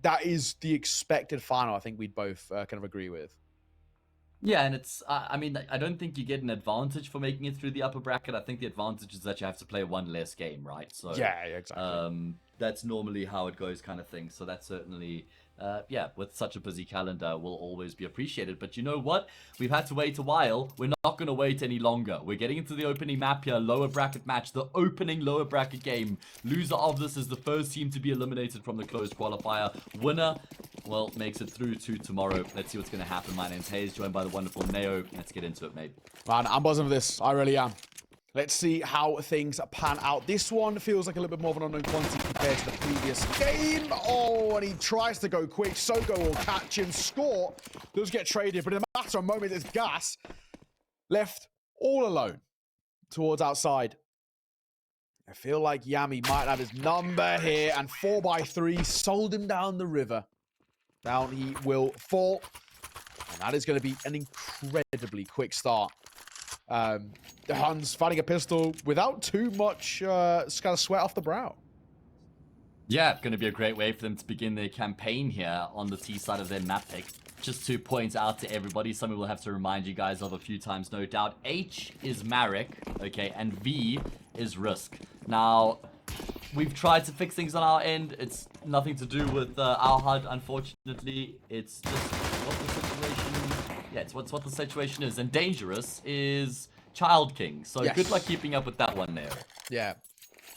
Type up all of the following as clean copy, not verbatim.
that is the expected final. I think we'd both kind of agree with. Yeah, and it's, I mean, I don't think you get an advantage for making it through the upper bracket. I think the advantage is that you have to play one less game, right? So Yeah, exactly. that's normally how it goes, kind of thing. So that's certainly, yeah, with such a busy calendar, will always be appreciated. But you know what? We've had to wait a while. We're not going to wait any longer. We're getting into the opening map here, lower bracket match, the opening lower bracket game. Loser of this is the first team to be eliminated from the closed qualifier. Winner, well, makes it through to tomorrow. Let's see what's going to happen. My name's Hayes, joined by the wonderful Neo. Let's get into it, mate. Man, I'm buzzing for this. I really am. Let's see how things pan out. This one feels like a little bit more of an unknown quantity compared to the previous game. Oh, and he tries to go quick. Soko will catch him, score. Does get traded, but in a matter of moments, it's Gas left all alone towards outside. I feel like Yami might have his number here, and 4x3 sold him down the river. Down he will fall, and that is going to be an incredibly quick start. The Huns finding a pistol without too much kind of sweat off the brow. Yeah, going to be a great way for them to begin their campaign here on the T side of their map pick. Just to point out to everybody, something we'll have to remind you guys of a few times, no doubt. H is Marek, okay, and V is Risk. Now, we've tried to fix things on our end. It's nothing to do with our HUD, unfortunately. It's just what the situation... Yeah, it's what the situation is. And Dangerous is Child King. So yes. Good luck keeping up with that one there. Yeah.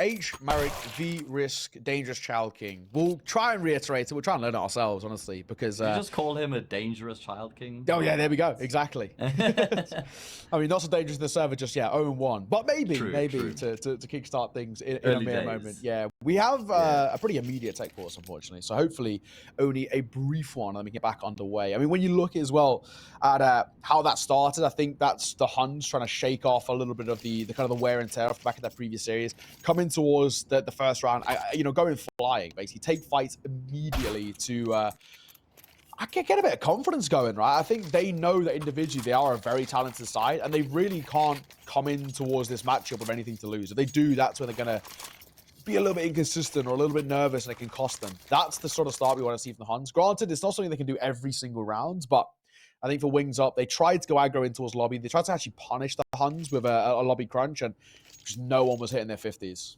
H, Marek, V, Risk, Dangerous, Child King. We'll try and reiterate it. We'll try and learn it ourselves, honestly, because... you just call him a Dangerous Child King? Oh, yeah, there we go. Exactly. I mean, not so dangerous in the server just yet. 0-1. But maybe, true. to kickstart things in a mere moment. Yeah, we have a pretty immediate tech pause, unfortunately. So hopefully only a brief one and then we get back underway. I mean, when you look as well at how that started, I think that's the Huns trying to shake off a little bit of the kind of the wear and tear off the back of that previous series. Coming towards the first round, going flying, basically. Take fights immediately to... I can get a bit of confidence going, right? I think they know that individually they are a very talented side, and they really can't come in towards this matchup with anything to lose. If they do, that's when they're going to be a little bit inconsistent or a little bit nervous, and it can cost them. That's the sort of start we want to see from the Huns. Granted, it's not something they can do every single round, but I think for Wings Up, they tried to go aggro in towards lobby. They tried to actually punish the Huns with a lobby crunch, and just no one was hitting their 50s.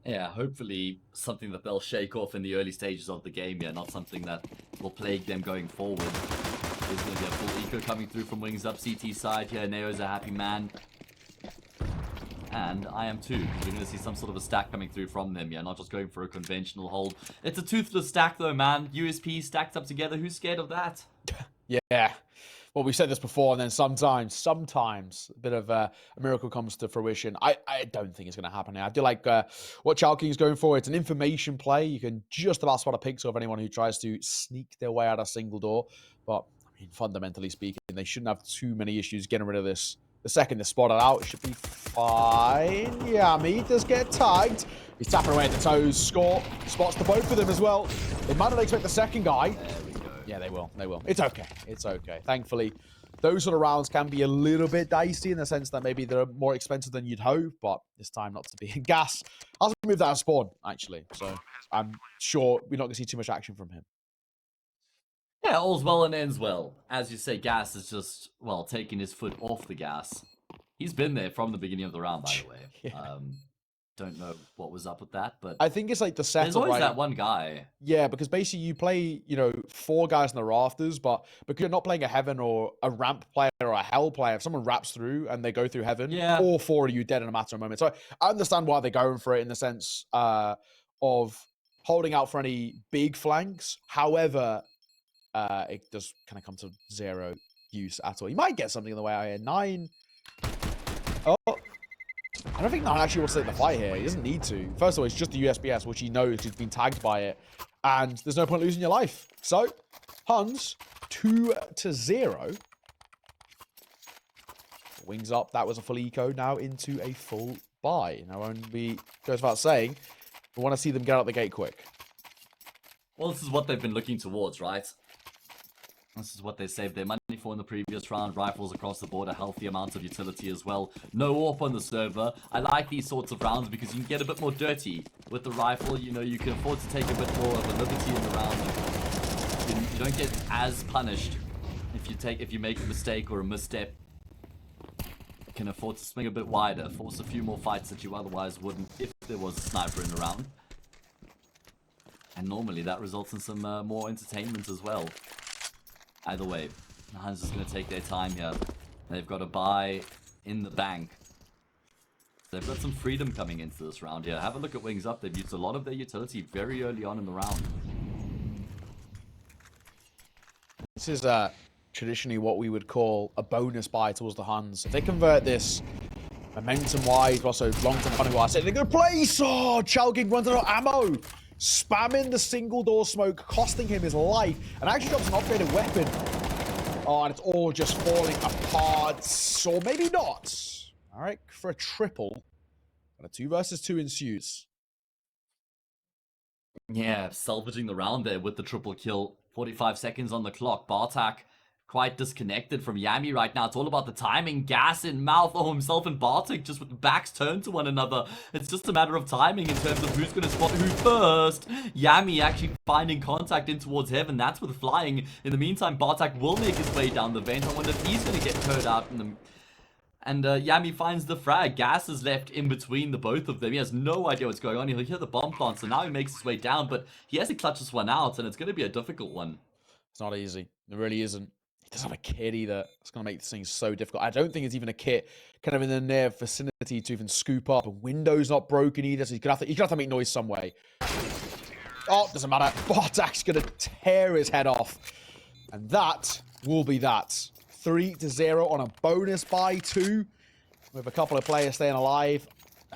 Yeah, hopefully something that they'll shake off in the early stages of the game here, not something that will plague them going forward. There's going to be a full eco coming through from Wings Up CT side here. Neo's a happy man. And I am too. We're going to see some sort of a stack coming through from them, yeah, not just going for a conventional hold. It's a toothless stack though, man. USP stacked up together. Who's scared of that? Yeah. Well, we said this before, and then sometimes a bit of a miracle comes to fruition. I don't think it's going to happen now. I do like what Child King is going for. It's an information play. You can just about spot a pixel of anyone who tries to sneak their way out a single door. But, I mean, fundamentally speaking, they shouldn't have too many issues getting rid of this. The second they spot it out, it should be fine. Yami does get tagged. He's tapping away at the toes. Score. Spots the both of them as well. They might not expect the second guy. Yeah, they will. They will. It's okay. It's okay. Thankfully, those sort of rounds can be a little bit dicey in the sense that maybe they're more expensive than you'd hope, but it's time not to be. Gas hasn't moved out of spawn, actually, so I'm sure we're not going to see too much action from him. Yeah, all's well and ends well. As you say, Gas is just, well, taking his foot off the gas. He's been there from the beginning of the round, by the way. Yeah. Don't know what was up with that, but I think it's like the setup. There's always that one guy. Yeah, because basically you play, 4 guys in the rafters, but because you're not playing a heaven or a ramp player or a hell player, if someone wraps through and they go through heaven, all 4 of you dead in a matter of moments. So I understand why they're going for it in the sense of holding out for any big flanks. However, it does kind of come to 0 use at all. You might get something in the way out here. 9. Oh. I don't think Nine actually wants to take the fight here. He doesn't need to. First of all, it's just the USBS, which he knows he's been tagged by it. And there's no point losing your life. So, Huns, 2-0. Wings Up. That was a full eco. Now into a full buy. Now, only goes without saying, we want to see them get out the gate quick. Well, this is what they've been looking towards, right? This is what they saved their money for in the previous round. Rifles across the board, a healthy amount of utility as well. No AWP on the server. I like these sorts of rounds because you can get a bit more dirty with the rifle. You know, you can afford to take a bit more of a liberty in the round. You don't get as punished if you make a mistake or a misstep. You can afford to swing a bit wider, force a few more fights that you otherwise wouldn't if there was a sniper in the round. And normally that results in some more entertainment as well. Either way, the Huns is going to take their time here. They've got a buy in the bank. They've got some freedom coming into this round here. Have a look at Wings Up. They've used a lot of their utility very early on in the round. This is traditionally what we would call a bonus buy towards the Huns. If they convert this momentum-wise, but also long-term money-wise, they're going to place. Oh, Chalking runs out of ammo. Spamming the single door smoke, costing him his life, and actually drops an upgraded weapon. Oh, and it's all just falling apart, or maybe not. All right, for a triple, and a 2 versus 2 ensues. Yeah, salvaging the round there with the triple kill. 45 seconds on the clock. Bartak quite disconnected from Yami right now. It's all about the timing. Gas in mouth. Oh, himself and Bartek just with the backs turned to one another. It's just a matter of timing in terms of who's going to spot who first. Yami actually finding contact in towards heaven. That's with flying. In the meantime, Bartek will make his way down the vent. I wonder if he's going to get turned out in the... And Yami finds the frag. Gas is left in between the both of them. He has no idea what's going on. He'll hear the bomb plant, so now he makes his way down, but he has to clutch this one out, and it's going to be a difficult one. It's not easy. It really isn't. He doesn't have a kit either. It's going to make this thing so difficult. I don't think it's even a kit kind of in the near vicinity to even scoop up. A window's not broken either, so he's going to have to make noise some way. Oh, doesn't matter. Bartak's going to tear his head off. And that will be that. 3-0 on a bonus buy 2. With a couple of players staying alive.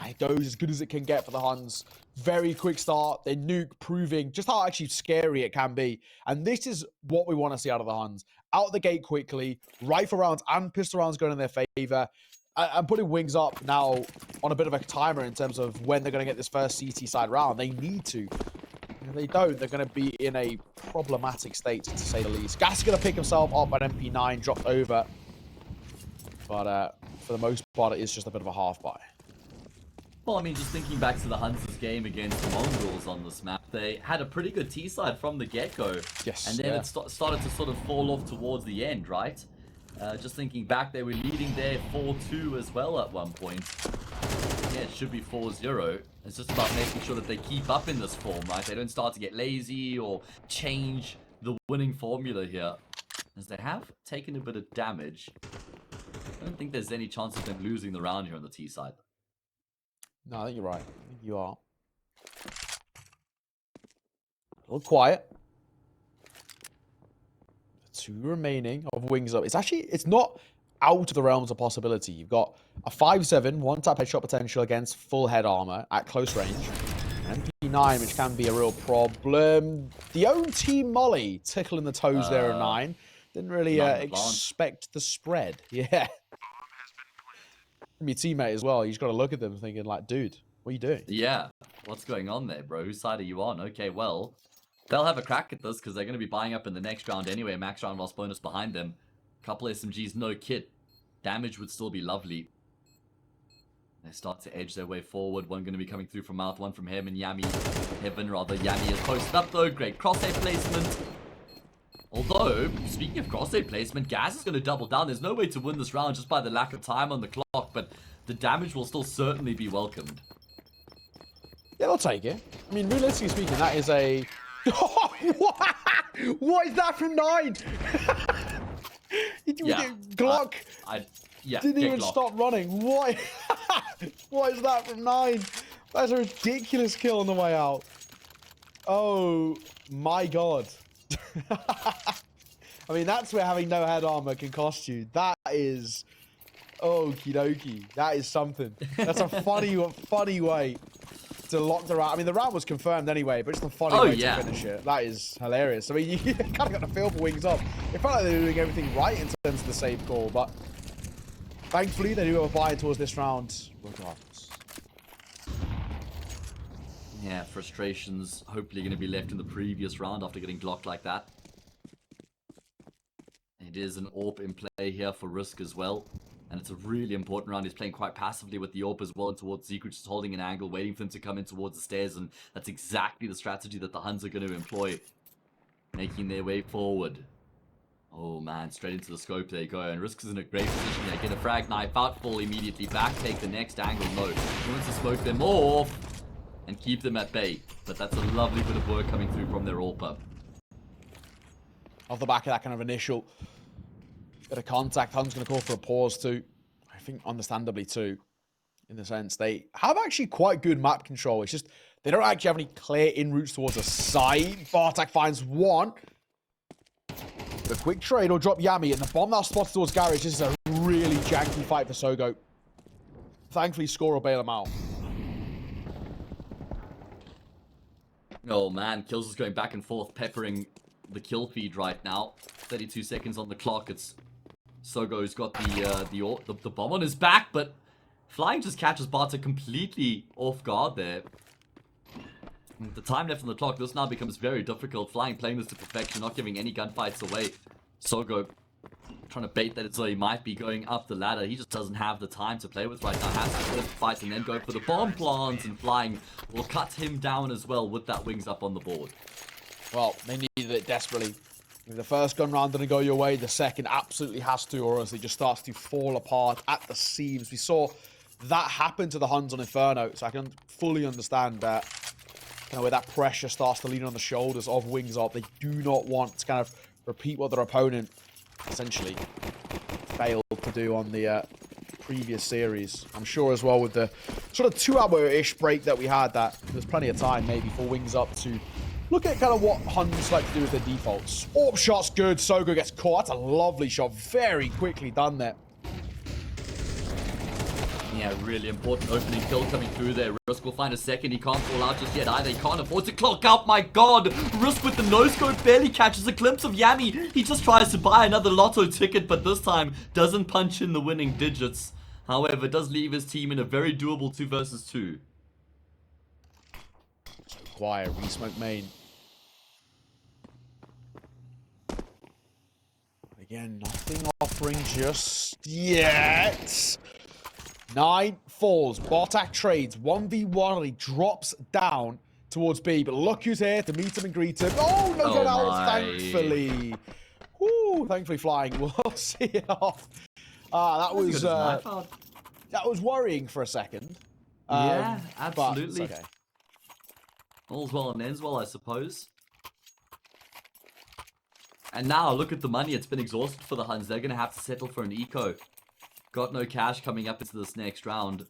It goes as good as it can get for the Huns. Very quick start. Their nuke proving just how actually scary it can be. And this is what we want to see out of the Huns. Out the gate quickly. Rifle rounds and pistol rounds going in their favor. And putting Wings Up now on a bit of a timer in terms of when they're going to get this first CT side round. They need to. If they don't, they're going to be in a problematic state, to say the least. Gas is going to pick himself up at MP9, dropped over. But for the most part, it is just a bit of a half buy. Well, I mean, just thinking back to the Huns' game against the Mongols on this map, they had a pretty good T-side from the get-go. Yes. And then it started to sort of fall off towards the end, right? Just thinking back, they were leading there 4-2 as well at one point. Yeah, it should be 4-0. It's just about making sure that they keep up in this form, right? They don't start to get lazy or change the winning formula here. As they have taken a bit of damage. I don't think there's any chance of them losing the round here on the T side. No, I think you're right. I think you are. A little quiet. The 2 remaining of Wings Up. It's not out of the realms of possibility. You've got a 5-7, 1-tap headshot potential against full head armor at close range. An MP9, which can be a real problem. The own team Molly tickling the toes there at 9. Didn't really expect the spread. Yeah. From your teammate as well. You just got to look at them thinking like, dude, what are you doing? Yeah. What's going on there, bro? Whose side are you on? Okay, well, they'll have a crack at this because they're going to be buying up in the next round anyway. Max round loss bonus behind them. Couple SMGs, no kit. Damage would still be lovely. They start to edge their way forward. One going to be coming through from Mouth, one from him and Yami. Heaven, rather. Yami is posted up though. Great crosshair placement. Although, speaking of crosshair placement, Gas is going to double down. There's no way to win this round just by the lack of time on the clock, but the damage will still certainly be welcomed. Yeah, they'll take it. I mean, realistically speaking, that is a... What is that from 9? Yeah. Glock yeah, didn't even Glock. stop running. What? What is that from 9? That's a ridiculous kill on the way out. Oh, my God. I mean, that's where having no head armor can cost you. That is okie dokie. That is something. That's a funny way to lock the round. I mean, the round was confirmed anyway, but it's a funny way to finish it. That is hilarious. I mean, you kind of got the feel for Wings Up. It felt like they were doing everything right in terms of the save call, but thankfully they do have a buy towards this round regardless. Yeah, frustrations hopefully going to be left in the previous round after getting blocked like that. It is an AWP in play here for Risk as well. And it's a really important round. He's playing quite passively with the AWP as well and towards Zeke, just holding an angle, waiting for them to come in towards the stairs. And that's exactly the strategy that the Huns are going to employ, making their way forward. Oh man, straight into the scope they go. And Risk is in a great position here. Get a frag knife out, fall immediately back, take the next angle. No, he wants to smoke them off and keep them at bay. But that's a lovely bit of work coming through from their AWP. Off the back of that kind of initial bit of contact, Huns going to call for a pause too. I think understandably too, in the sense they have actually quite good map control. It's just they don't actually have any clear in routes towards the site. Bartek finds one. The quick trade will drop Yami, and the bomb now spots towards Garage. This is a really janky fight for Sogo. Thankfully, Score will bail him out. Oh man, kills is going back and forth, peppering the kill feed right now. 32 seconds on the clock. It's Sogo's got the bomb on his back, but Flying just catches Bartek completely off guard there. And the time left on the clock, this now becomes very difficult. Flying playing this to perfection, not giving any gunfights away. Sogo trying to bait that as though he might be going up the ladder. He just doesn't have the time to play with right now. Has to first fight and then go for the bomb plant, and Flying will cut him down as well with that wings up on the board. Well, they needed it desperately. If the first gun round didn't go your way, the second absolutely has to, or else it just starts to fall apart at the seams. We saw that happen to the Huns on Inferno, so I can fully understand that. You know, where that pressure starts to lean on the shoulders of Wings Up. They do not want to kind of repeat what their opponent essentially failed to do on the previous series. I'm sure as well with the sort of 2-hour-ish break that we had, that there's plenty of time maybe for Wings Up to look at kind of what Huns like to do as their defaults. AWP shot's good. Sogo gets caught. That's a lovely shot. Very quickly done there. Yeah, really important opening kill coming through there. Risk will find a second. He can't fall out just yet either. He can't afford to clock out. My God. Risk with the no-scope barely catches a glimpse of Yami. He just tries to buy another lotto ticket, but this time doesn't punch in the winning digits. However, does leave his team in a very doable 2 versus 2. So quiet. Re-smoke main. Again, nothing offering just yet. 9 falls. Bartek trades 1v1 and he drops down towards B. But look who's here to meet him and greet him. Oh, no good out, thankfully. Woo, thankfully Flying will see it off. That was worrying for a second. Yeah, absolutely. Okay. All's well and ends well, I suppose. And now look at the money. It's been exhausted for the Huns. They're going to have to settle for an eco. Got no cash coming up into this next round.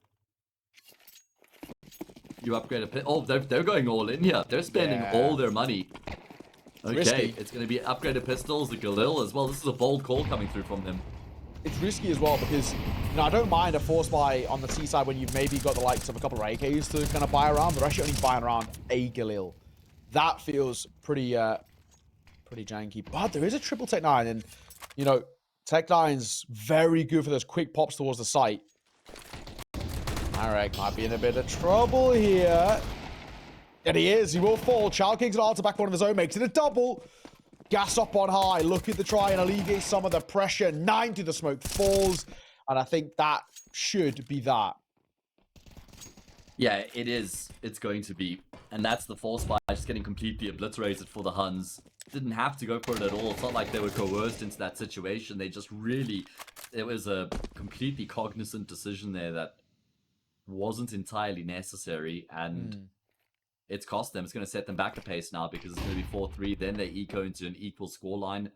You upgrade a pit. Oh, they're going all in here. They're spending all their money. Okay, risky. It's going to be upgraded pistols, the Galil as well. This is a bold call coming through from them. It's risky as well because, you know, I don't mind a force buy on the T side when you've maybe got the likes of a couple of AKs to kind of buy around. They're actually only buying around a Galil. That feels pretty janky. But there is a triple Tech 9, and, you know, Tech 9's very good for those quick pops towards the site. Marek might be in a bit of trouble here. And he is. He will fall. Child King's an back one of his own. Makes it a double. Gas up on high. Looking to try and alleviate some of the pressure. 9 to the smoke falls. And I think that should be that. Yeah, it is. It's going to be. And that's the force buy just getting completely obliterated for the Huns. Didn't have to go for it at all. It's not like they were coerced into that situation. They just really... It was a completely cognizant decision there that wasn't entirely necessary. And it's cost them. It's going to set them back a pace now because it's going to be 4-3. Then they eco into an equal scoreline.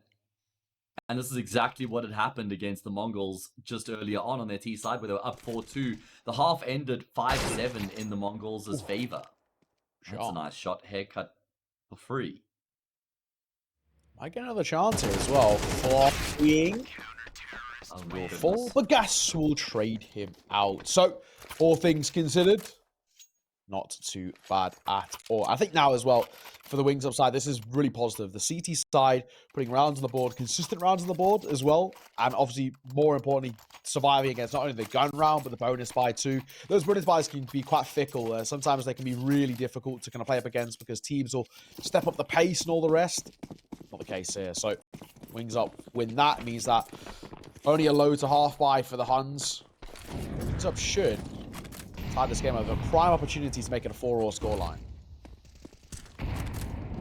And this is exactly what had happened against the Mongols just earlier on their T side where they were up 4-2. The half ended 5-7 in the Mongols' favor. That's a nice shot. Haircut for free. Might get another chance here as well. Flying. Will fall, but Gas will trade him out. So, all things considered, not too bad at all. I think now as well, for the Wings Up side, this is really positive. The CT side, putting rounds on the board, consistent rounds on the board as well. And obviously, more importantly, surviving against not only the gun round, but the bonus buy too. Those bonus buys can be quite fickle. Sometimes they can be really difficult to kind of play up against because teams will step up the pace and all the rest. Not the case here. So, Wings up win that. Means that only a low to half buy for the Huns. Wings up should tie this game over. Prime opportunity to make it a 4-all scoreline.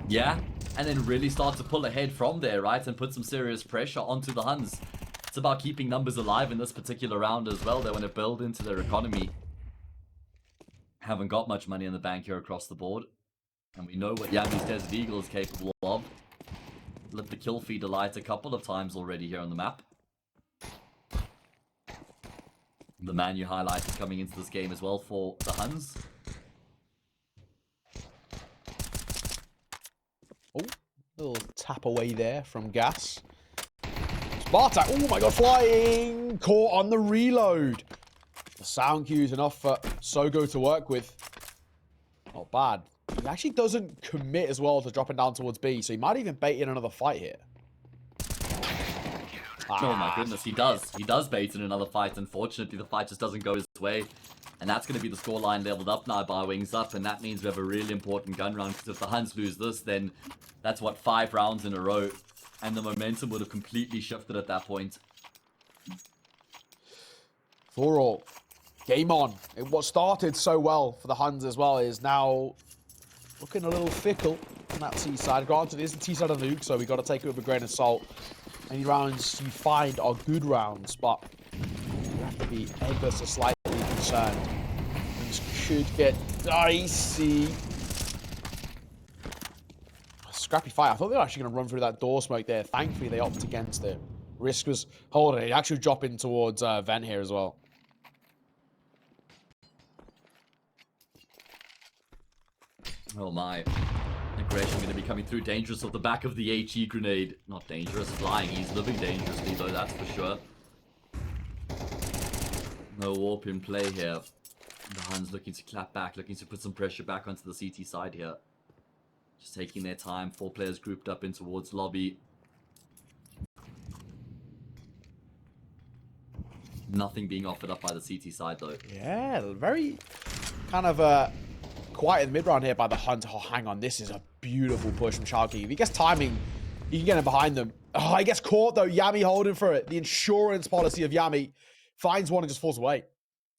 Yeah, and then really start to pull ahead from there, right? And put some serious pressure onto the Huns. It's about keeping numbers alive in this particular round as well. They want to build into their economy. Haven't got much money in the bank here across the board. And we know what Yami's Desert Eagle is capable of. Lit the kill feed alight a couple of times already here on the map. The man you highlighted coming into this game as well for the Huns. Oh, little tap away there from Gas. Spartak, oh my god, flying! Caught on the reload. The sound cue's enough for Sogo to work with. Not bad. He actually doesn't commit as well to dropping down towards B, so he might even bait in another fight here. Oh my goodness, he does. He does bait in another fight. Unfortunately, the fight just doesn't go his way. And that's going to be the scoreline leveled up now by Wings Up. And that means we have a really important gun round. Because if the Huns lose this, then that's, what, 5 rounds in a row. And the momentum would have completely shifted at that point. 4-all. Game on. What started so well for the Huns as well is now looking a little fickle on that T side. Granted, it is the T side of Nuke, so we've got to take it with a grain of salt. Any rounds you find are good rounds, but you have to be ever so slightly concerned. Things could get dicey. A scrappy fight. I thought they were actually going to run through that door smoke there. Thankfully, they opted against it. Risk was holding it. Actually dropping towards Vent here as well. Oh my. Aggression going to be coming through. Dangerous off the back of the HE grenade. Not dangerous, flying. He's living dangerously though, that's for sure. No warp in play here. The Huns looking to clap back, looking to put some pressure back onto the CT side here. Just taking their time. 4 players grouped up in towards lobby. Nothing being offered up by the CT side though. Yeah, very kind of quiet in the mid-round here by the Hunt. Oh, hang on. This is a beautiful push from Chalky. If he gets timing, he can get him behind them. Oh, he gets caught, though. Yami holding for it. The insurance policy of Yami finds one and just falls away.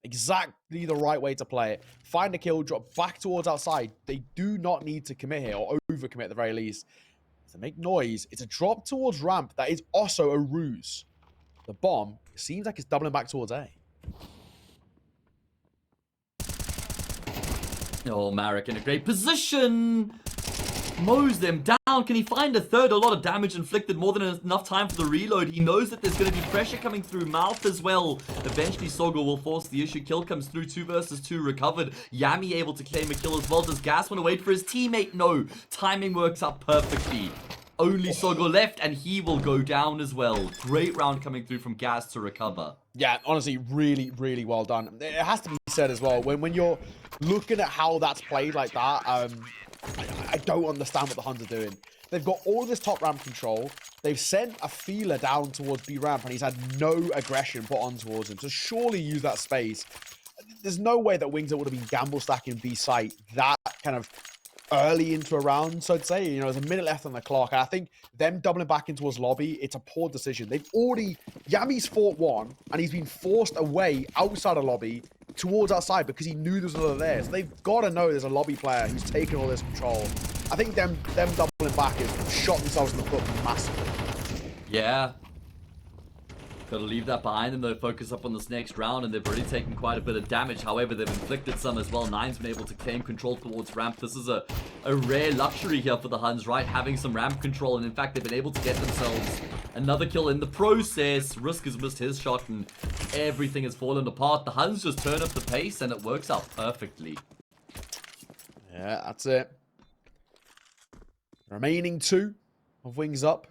Exactly the right way to play it. Find a kill, drop back towards outside. They do not need to commit here, or over-commit at the very least. To make noise, it's a drop towards ramp that is also a ruse. The bomb seems like it's doubling back towards A. Oh, Marek in a great position. Mows them down. Can he find a third? A lot of damage inflicted. More than enough time for the reload. He knows that there's going to be pressure coming through. Mouth as well. Eventually, Sogo will force the issue. Kill comes through. 2 versus 2 recovered. Yami able to claim a kill as well. Does Gas want to wait for his teammate? No. Timing works out perfectly. Only Sogo left, and he will go down as well. Great round coming through from Gas to recover. Yeah, honestly, really, really well done. It has to be said as well, when you're looking at how that's played like that, I don't understand what the Huns are doing. They've got all this top ramp control. They've sent a feeler down towards B ramp, and he's had no aggression put on towards him. So surely use that space. There's no way that Wings would have been gamble stacking B site that kind of early into a round, so I'd say. You know, there's a minute left on the clock. And I think them doubling back in towards lobby, it's a poor decision. They've already, Yami's fought one, and he's been forced away outside of lobby towards outside because he knew there was another there. So they've got to know there's a lobby player who's taking all this control. I think them doubling back has shot themselves in the foot massively. Yeah. Gotta leave that behind them though, focus up on this next round, and they've already taken quite a bit of damage. However, they've inflicted some as well. Nine's been able to claim control towards ramp. This is a rare luxury here for the Huns, right? Having some ramp control, and in fact, they've been able to get themselves another kill in the process. Risk has missed his shot, and everything has fallen apart. The Huns just turn up the pace, and it works out perfectly. Yeah, that's it. Remaining 2 of Wings Up.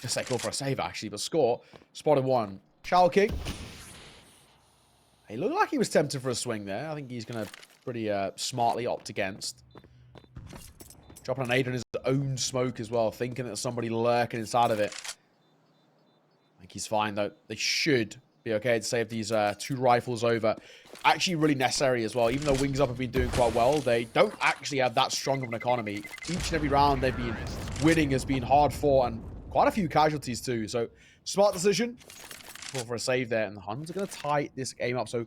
Just say go for a save actually, but score. Spotted 1. Chalky. He looked like he was tempted for a swing there. I think he's going to pretty smartly opt against. Dropping an nade on his own smoke as well, thinking that somebody lurking inside of it. I think he's fine though. They should be okay to save these 2 rifles over. Actually really necessary as well. Even though Wings Up have been doing quite well, they don't actually have that strong of an economy. Each and every round they've been winning has been hard fought and quite a few casualties too. So smart decision for a save there. And the Huns are going to tie this game up. So,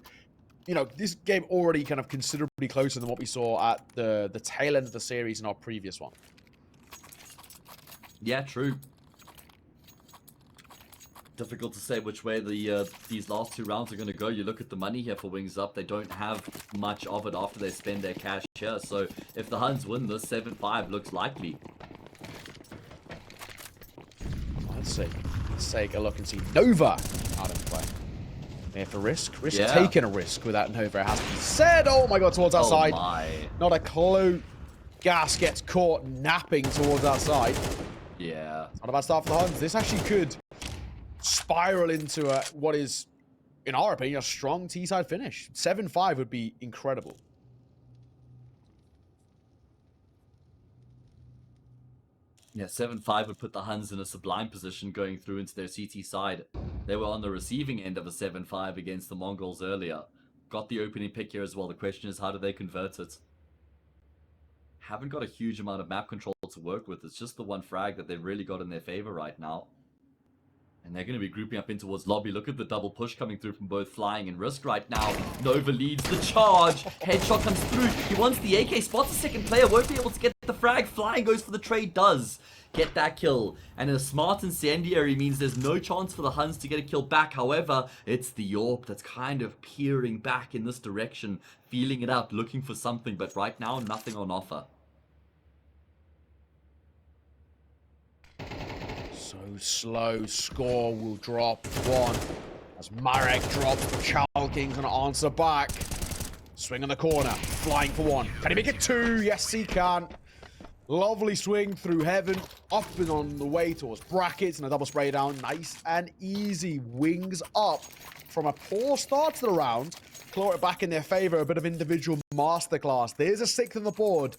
you know, this game already kind of considerably closer than what we saw at the tail end of the series in our previous one. Yeah, true. Difficult to say which way these last 2 rounds are going to go. You look at the money here for Wings Up. They don't have much of it after they spend their cash here. So if the Huns win this, 7-5 looks likely. Let's see. Let's take a look and see Nova out of play. There for Risk. Risk taking a risk without Nova, it has to be said. Oh my god, towards that side. Not a clue. Gas gets caught napping towards that side. Yeah. Not a bad start for the Huns. This actually could spiral into what is, in our opinion, a strong T-side finish. 7-5 would be incredible. Yeah, 7-5 would put the Huns in a sublime position going through into their CT side. They were on the receiving end of a 7-5 against the Mongols earlier. Got the opening pick here as well. The question is, how do they convert it? Haven't got a huge amount of map control to work with. It's just the one frag that they've really got in their favor right now. And they're going to be grouping up in towards lobby. Look at the double push coming through from both Flying and Risk right now. Nova leads the charge. Headshot comes through. He wants the AK. Spots a second player. Won't be able to get the frag. Flying goes for the trade. Does get that kill. And a smart incendiary means there's no chance for the Huns to get a kill back. However, it's the Yorp that's kind of peering back in this direction. Feeling it out. Looking for something. But right now, nothing on offer. So slow. Score will drop 1. As Marek drops, Chalking's going to answer back. Swing on the corner. Flying for 1. Can he make it 2? Yes, he can. Lovely swing through heaven. Up and on the way towards brackets. And a double spray down. Nice and easy. Wings Up. From a poor start to the round, claw it back in their favor. A bit of individual masterclass. There's a 6th on the board.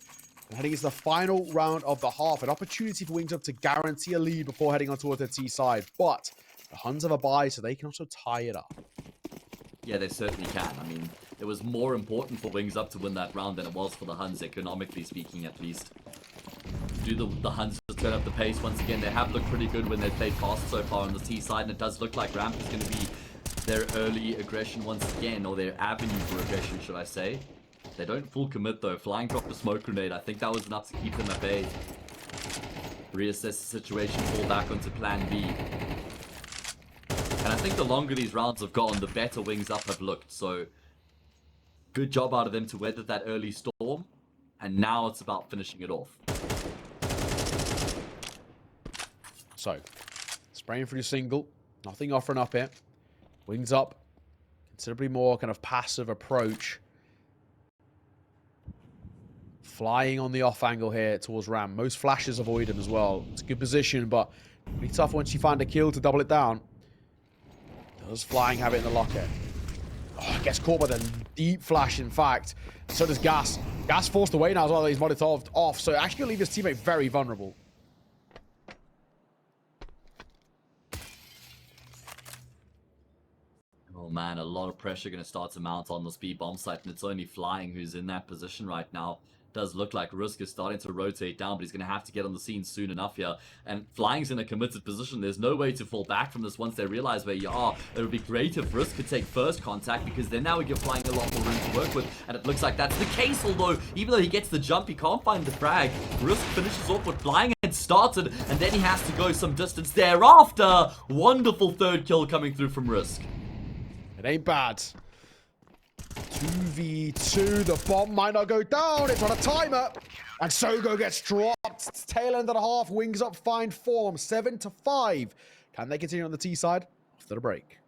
And heading into the final round of the half. An opportunity for Wings Up to guarantee a lead before heading on towards their T side. But the Huns have a bye, so they can also tie it up. Yeah, they certainly can. I mean, it was more important for Wings Up to win that round than it was for the Huns, economically speaking, at least. Do the Huns just turn up the pace once again? They have looked pretty good when they've played fast so far on the T side, and it does look like Ramp is going to be their early aggression once again, or their avenue for aggression, should I say. They don't full commit though. Flying dropped a smoke grenade. I think that was enough to keep them at bay. Reassess the situation, fall back onto plan B. And I think the longer these rounds have gone, the better Wings Up have looked. So, good job out of them to weather that early storm. And now it's about finishing it off. So, spraying through single. Nothing offering up here. Wings Up. Considerably more kind of passive approach. Flying on the off angle here towards Ram. Most flashes avoid him as well. It's a good position, but it'll be tough once you find a kill to double it down. Does Flying have it in the locker? Oh, gets caught by the deep flash, in fact. So does Gas. Gas forced away now as well. He's Molotov off, so actually going to leave his teammate very vulnerable. Oh man, a lot of pressure going to start to mount on this B bomb site, and it's only Flying who's in that position right now. Does look like Risk is starting to rotate down, but he's going to have to get on the scene soon enough here. And Flying's in a committed position. There's no way to fall back from this once they realize where you are. It would be great if Risk could take first contact, because then now we give Flying a lot more room to work with. And it looks like that's the case, although even though he gets the jump, he can't find the frag. Risk finishes off what Flying had started, and then he has to go some distance thereafter. Wonderful third kill coming through from Risk. It ain't bad. 2v2. The bomb might not go down. It's on a timer. And Sogo gets dropped. Tail end of the half. Wings Up find form. 7-5. Can they continue on the T side? After the break.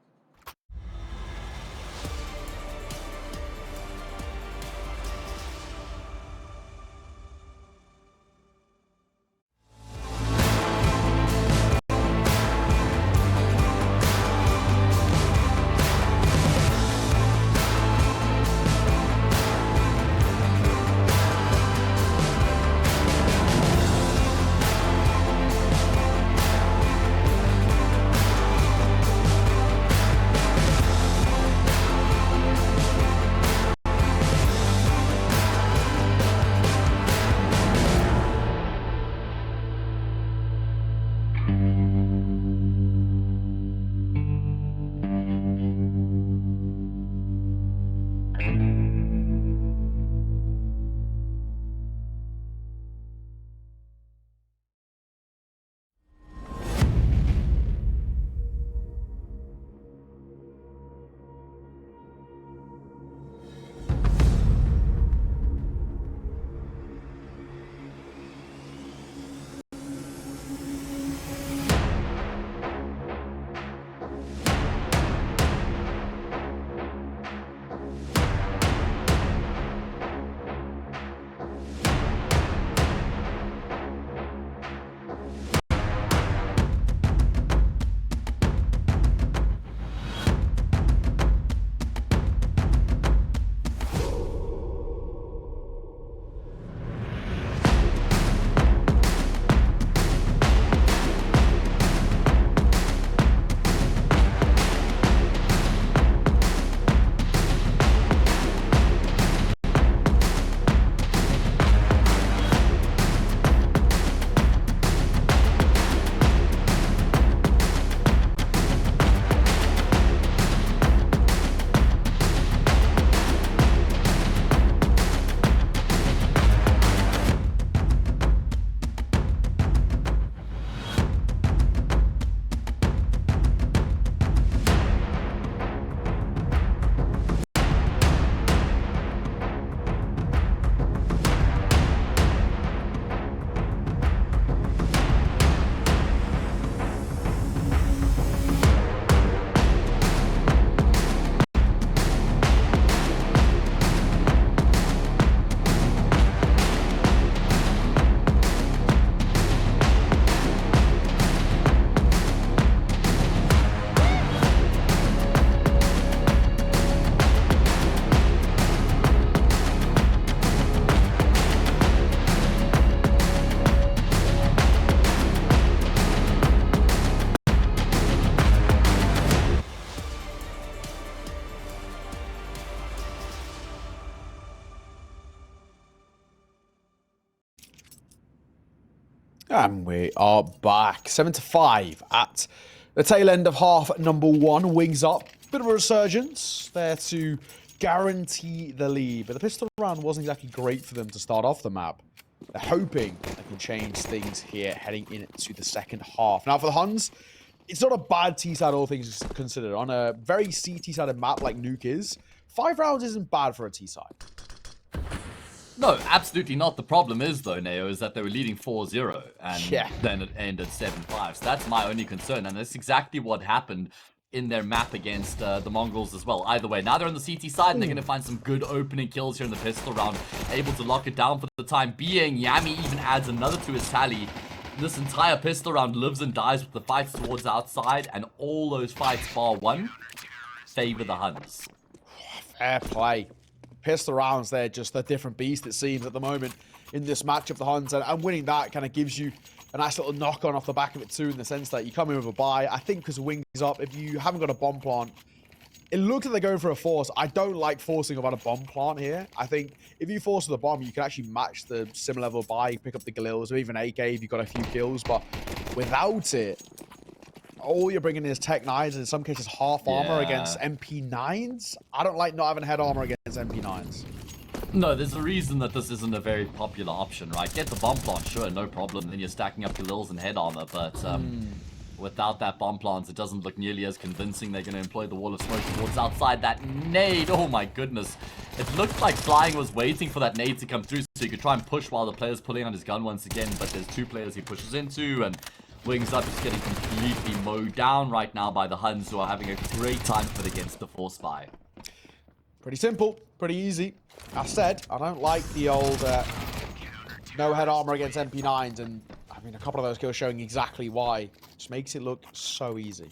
And we are back. 7-5 at the tail end of half number one. Wings up. Bit of a resurgence there to guarantee the lead. But the pistol round wasn't exactly great for them to start off the map. They're hoping they can change things here heading into the second half. Now for the Huns, it's not a bad T-side, all things considered. On a very CT-sided map like Nuke is, 5 rounds isn't bad for a T-side. No, absolutely not. The problem is, though, Neo, is that they were leading 4-0, and then it ended 7-5. So that's my only concern, and that's exactly what happened in their map against the Mongols as well. Either way, now they're on the CT side, and they're going to find some good opening kills here in the pistol round, able to lock it down for the time being. Yami even adds another to his tally. This entire pistol round lives and dies with the fights towards outside, and all those fights, bar one, favor the Huns. Fair play. Pistol rounds, they're just a different beast, it seems, at the moment in this matchup, the Huns. And winning that kind of gives you a nice little knock-on off the back of it, too, in the sense that you come in with a buy. I think because Wings up, if you haven't got a bomb plant, it looks like they're going for a force. I don't like forcing about a bomb plant here. I think if you force the bomb, you can actually match the sim level buy, pick up the Galils, or even AK if you've got a few kills. But without it, all you're bringing is Tech 9s, and in some cases half armor against MP9s. I don't like not having head armor against MP9s. No, there's a reason that this isn't a very popular option, right? Get the bomb plant, sure, no problem. Then you're stacking up Galils and head armor, but without that bomb plant, it doesn't look nearly as convincing. They're going to employ the wall of smoke towards outside. That nade, oh my goodness. It looked like Flying was waiting for that nade to come through so he could try and push while the player's pulling on his gun once again, but there's 2 players he pushes into, and Wings up is getting completely mowed down right now by the Huns, who are having a great time of it against the Force Spy. Pretty simple, pretty easy. I said, I don't like the old no head armor against MP9s, and I mean, a couple of those kills showing exactly why. Just makes it look so easy.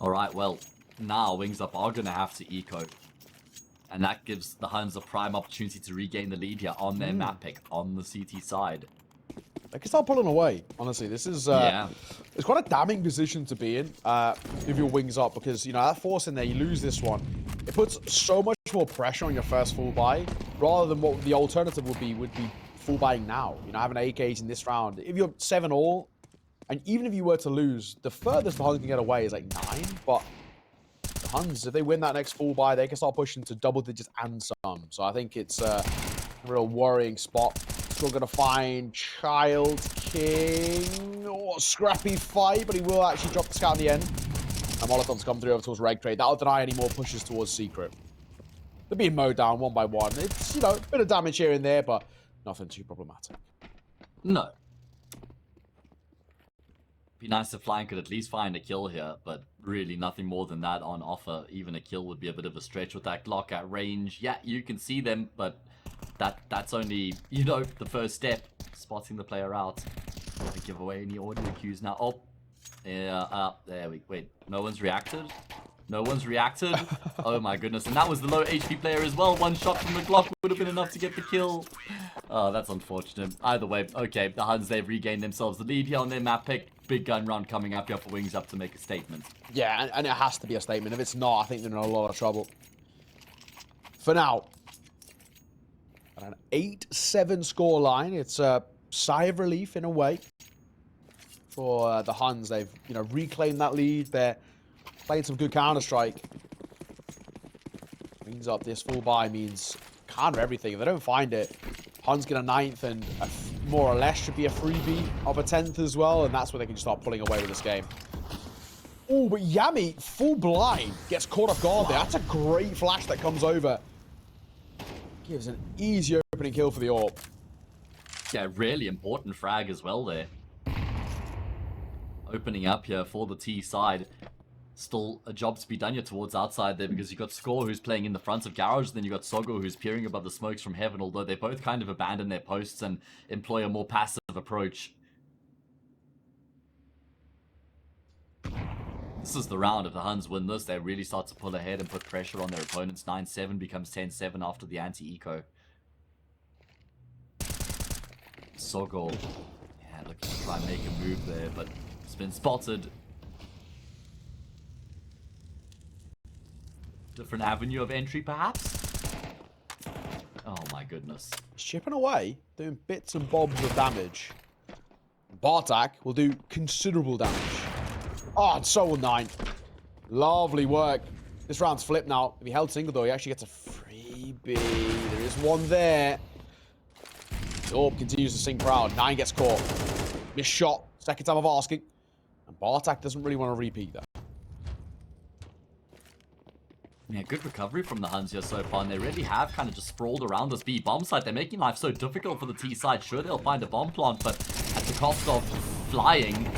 Alright, well, now Wings Up are going to have to eco. And that gives the Huns a prime opportunity to regain the lead here on their map pick, on the CT side. They can start pulling away, honestly. This is it's quite a damning position to be in if your Wings Up, because, you know, that force in there, you lose this one. It puts so much more pressure on your first full buy, rather than what the alternative would be full buying now. You know, having AKs in this round. If you're 7-all, and even if you were to lose, the furthest the Huns can get away is like 9, but the Huns, if they win that next full buy, they can start pushing to double digits and some. So I think it's a real worrying spot. Still going to find Child King. Oh, scrappy fight, but he will actually drop the scout in the end. And Molotov's come through over towards Reg Trade. That'll deny any more pushes towards Secret. They're being mowed down one by one. It's, you know, a bit of damage here and there, but nothing too problematic. No. Be nice if Flying could at least find a kill here, but really nothing more than that on offer. Even a kill would be a bit of a stretch with that Glock at range. Yeah, you can see them, but that's only, you know, the first step. Spotting the player out. Don't give away any audio cues now. Oh, yeah, there we wait. No one's reacted. No one's reacted. Oh my goodness, and that was the low HP player as well. One shot from the Glock would have been enough to get the kill. Oh, that's unfortunate. Either way, okay, the Huns, they've regained themselves the lead here on their map pick. Big gun round coming up here for Wings Up to make a statement. Yeah, and it has to be a statement. If it's not, I think they're in a lot of trouble. For now, an 8-7 scoreline. It's a sigh of relief in a way for the Huns. They've, you know, reclaimed that lead. They're playing some good Counter-Strike. Wings Up, this full buy means counter everything. If they don't find it, Huns get a 9th and more or less should be a freebie of a 10th as well, and that's where they can start pulling away with this game. Oh, but Yami, full blind, gets caught off guard there. That's a great flash that comes over. Gives an easy opening kill for the AWP. Yeah, really important frag as well there. Opening up here for the T side. Still a job to be done here towards outside there, because you've got Score who's playing in the front of Garage, then you've got Sogo who's peering above the smokes from heaven, although they both kind of abandon their posts and employ a more passive approach. This is the round. If the Huns win this, they really start to pull ahead and put pressure on their opponents. 9-7 becomes 10-7 after the anti-eco. Sogo, yeah, looking to try and make a move there, but it's been spotted. different avenue of entry, perhaps? Oh my goodness. He's chipping away, doing bits and bobs of damage. Bartak will do considerable damage. Oh, and so will 9. Lovely work. This round's flipped now. If he held single, though, he actually gets a freebie. There is one there. Orb continues to sing proud. 9 gets caught. Missed shot. Second time of asking. And Bartak doesn't really want to repeat that. Yeah, good recovery from the Huns here so far, and they really have kind of just sprawled around this B bomb site. They're making life so difficult for the T side. Sure, they'll find a bomb plant, but at the cost of flying.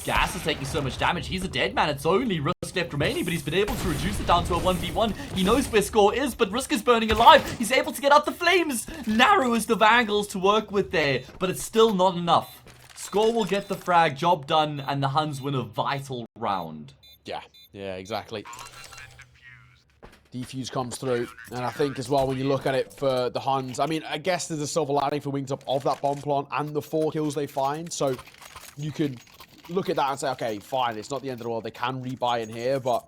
Gas is taking so much damage. He's a dead man. It's only Risk left remaining, but he's been able to reduce it down to a 1v1. He knows where Score is, but Risk is burning alive. He's able to get out the flames. Narrowest of angles to work with there, but it's still not enough. Score will get the frag, job done, and the Huns win a vital round. Yeah, exactly. Defuse comes through, and I think as well when you look at it for the Huns, I mean, I guess there's a silver lining for Wingsup of that bomb plant and the 4 kills they find, so you can look at that and say, okay, fine, it's not the end of the world. They can rebuy in here, but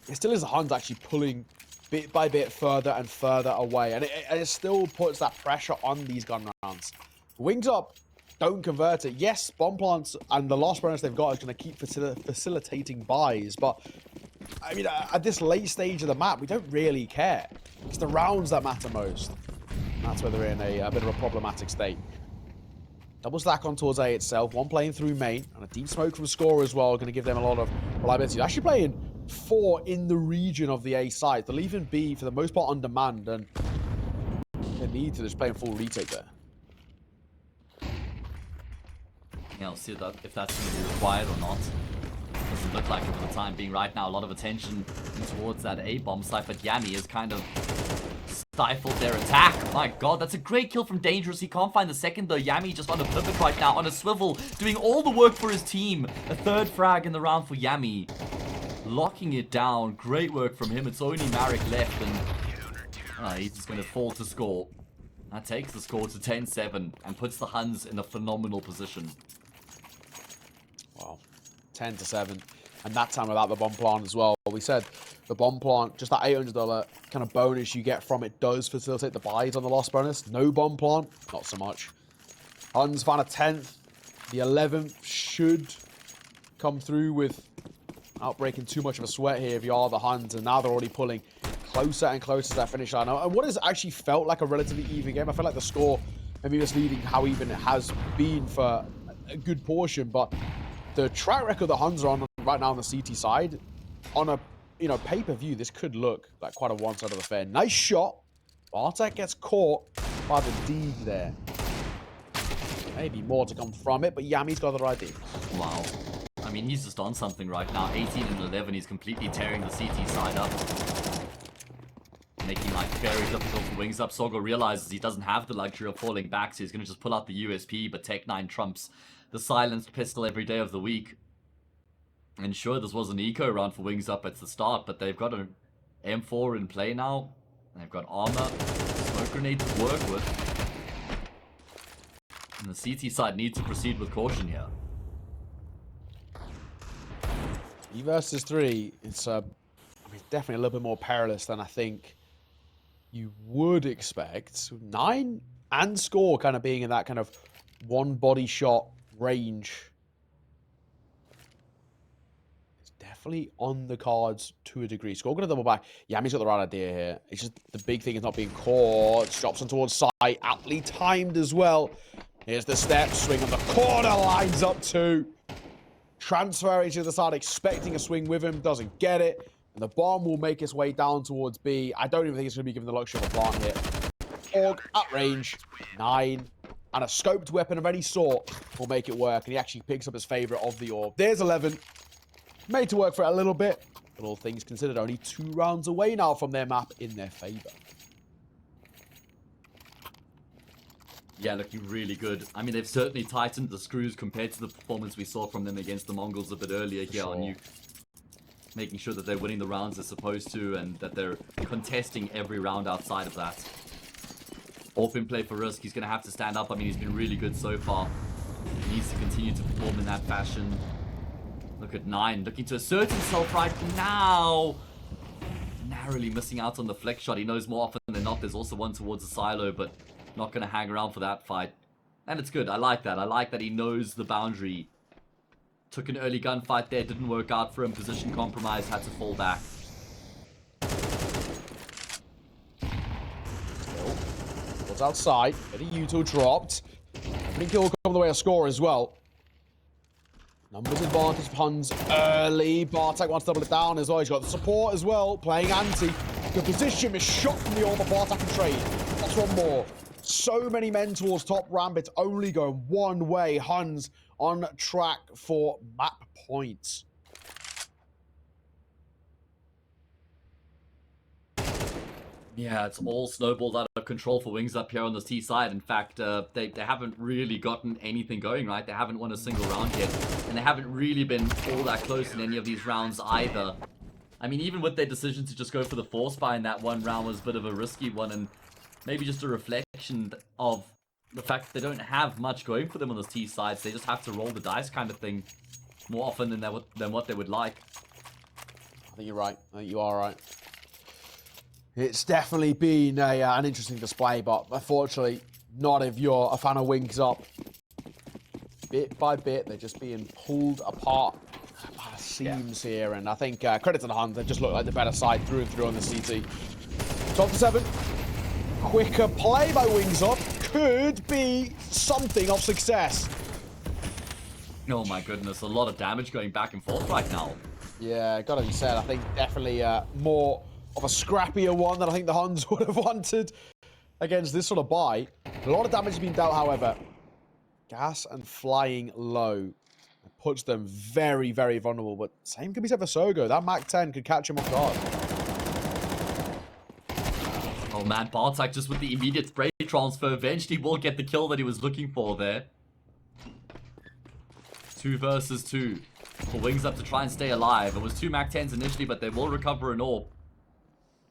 it still is the Huns actually pulling bit by bit further and further away, and it still puts that pressure on these gun rounds. Wingsup don't convert it. Yes, bomb plants and the lost bonus they've got is going to keep facilitating buys, but I mean, at this late stage of the map, we don't really care. It's the rounds that matter most. That's where they're in a bit of a problematic state. Double stack on towards A itself. One playing through main. And a deep smoke from Score as well. Going to give them a lot of reliability. They're actually playing 4 in the region of the A side. They're leaving B for the most part on demand. And they need to just play in full retake there. Yeah, I'll see that if that's going to be required or not. Doesn't look like it for the time being right now. A lot of attention towards that A bomb site, but Yami has kind of stifled their attack. My god, that's a great kill from Dangerous. He can't find the second though. Yami just on a pivot right now, on a swivel, doing all the work for his team. A 3rd frag in the round for Yami. Locking it down. Great work from him. It's only Marek left, and he's just going to fall to Score. That takes the score to 10-7 and puts the Huns in a phenomenal position. Wow. 10-7, and that time without the bomb plant as well. We said the bomb plant, just that $800 kind of bonus you get from it does facilitate the buys on the lost bonus. No bomb plant, not so much. Huns found a 10th. The 11th should come through without breaking too much of a sweat here if you are the Huns, and now they're already pulling closer and closer to that finish line. And what has actually felt like a relatively even game, I feel like the score may be misleading how even it has been for a good portion, but the track record the Huns are on right now on the CT side, on a pay-per-view, this could look like quite a one-sided affair. Nice shot. Bartek gets caught by the D there. Maybe more to come from it, but Yami's got the right D. Wow. I mean, he's just on something right now. 18 and 11, he's completely tearing the CT side up. Making life very difficult for Wingsup. Sogo realizes he doesn't have the luxury of falling back, so he's going to just pull out the USP, but Tech9 trumps the silenced pistol every day of the week. And sure, this was an eco round for Wingsup at the start, but they've got an M4 in play now. They've got armor, smoke grenade to work with. And the CT side needs to proceed with caution here. 3 versus 3, it's definitely a little bit more perilous than I think you would expect. 9 and Score kind of being in that kind of one body shot range. It's definitely on the cards to a degree. Score gonna double back. Yami's got the right idea here. It's just the big thing is not being caught. Drops on towards side. Aptly timed as well. Here's the step. Swing on the corner. Lines up 2. Transferring to the side, expecting a swing with him. Doesn't get it. And the bomb will make its way down towards B. I don't even think it's going to be given the luxury of a plant hit. Org at range. 9. And a scoped weapon of any sort will make it work. And he actually picks up his favorite of the orb. There's 11. Made to work for it a little bit. But all things considered, only 2 rounds away now from their map in their favor. Yeah, looking really good. I mean, they've certainly tightened the screws compared to the performance we saw from them against the Mongols a bit earlier here on Nuke. Making sure that they're winning the rounds they're supposed to and that they're contesting every round outside of that. Off in play for Risk. He's going to have to stand up. I mean, he's been really good so far. He needs to continue to perform in that fashion. Look at 9. Looking to assert himself right now. narrowly missing out on the flex shot. He knows more often than not there's also one towards the silo, but not going to hang around for that fight. And it's good. I like that. I like that he knows the boundary. Took an early gunfight there. Didn't work out for him. Position compromise. Had to fall back. What's outside? Getting Uto dropped. Opening kill will come the way of score as well. Numbers advantage for Huns early. Bartek wants to double it down as well. He's got the support as well. Playing anti. The position is shot from the orb of Bartek and trade. That's one more. So many men towards top ramp. It's only going one way. Huns on track for map points. Yeah, it's all snowballed out of control for Wings Up here on the T side. In fact, they haven't really gotten anything going, right? They haven't won a single round yet. And they haven't really been all that close in any of these rounds either. I mean, even with their decision to just go for the force buy in that one round was a bit of a risky one. And maybe just a reflection of the fact that they don't have much going for them on the T side. So they just have to roll the dice kind of thing more often than what they would like. I think you're right. I think you are right. It's definitely been an interesting display, but unfortunately, not if you're a fan of Wings Up. Bit by bit, they're just being pulled apart by the seams here, and I think credit to the Huns, they just look like the better side through and through on the CT. 12-7. Quicker play by Wings Up could be something of success. Oh my goodness, a lot of damage going back and forth right now. Yeah, gotta be said, I think definitely more of a scrappier one than I think the Huns would have wanted against this sort of buy. A lot of damage has been dealt, however. Gas and flying low. It puts them very, very vulnerable, but same could be said for Sogo. That Mach 10 could catch him off guard. Oh man, Bartek just with the immediate spray transfer eventually will get the kill that he was looking for there. 2 versus 2 for Wings Up to try and stay alive. It was 2 Mach 10s initially, but they will recover an orb.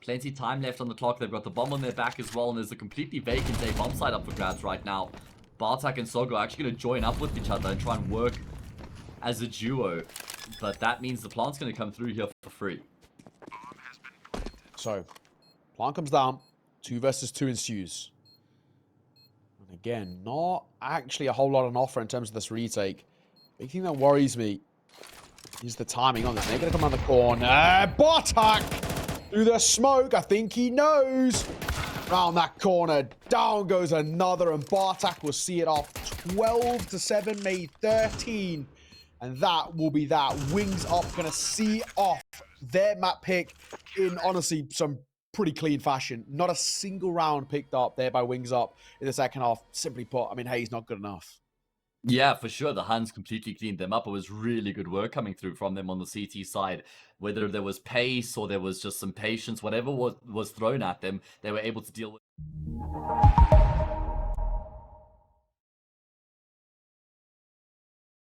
Plenty time left on the clock. They've got the bomb on their back as well, and there's a completely vacant A bomb site up for grabs right now. Bartek and Sogo are actually going to join up with each other and try and work as a duo. But that means the plant's going to come through here for free. So, plant comes down. 2 versus 2 ensues. And again, not actually a whole lot on offer in terms of this retake. Big thing that worries me is the timing on this. They're going to come around the corner. Bartek! Through the smoke, I think he knows. Round that corner, down goes another, and Bartek will see it off. 12-7, made 13. And that will be that. Wings Up going to see off their map pick in, honestly, some pretty clean fashion. Not a single round picked up there by Wings Up in the second half. Simply put, I mean, hey, he's not good enough. Yeah, for sure. The Huns completely cleaned them up. It was really good work coming through from them on the CT side. Whether there was pace or there was just some patience, whatever was thrown at them, they were able to deal with.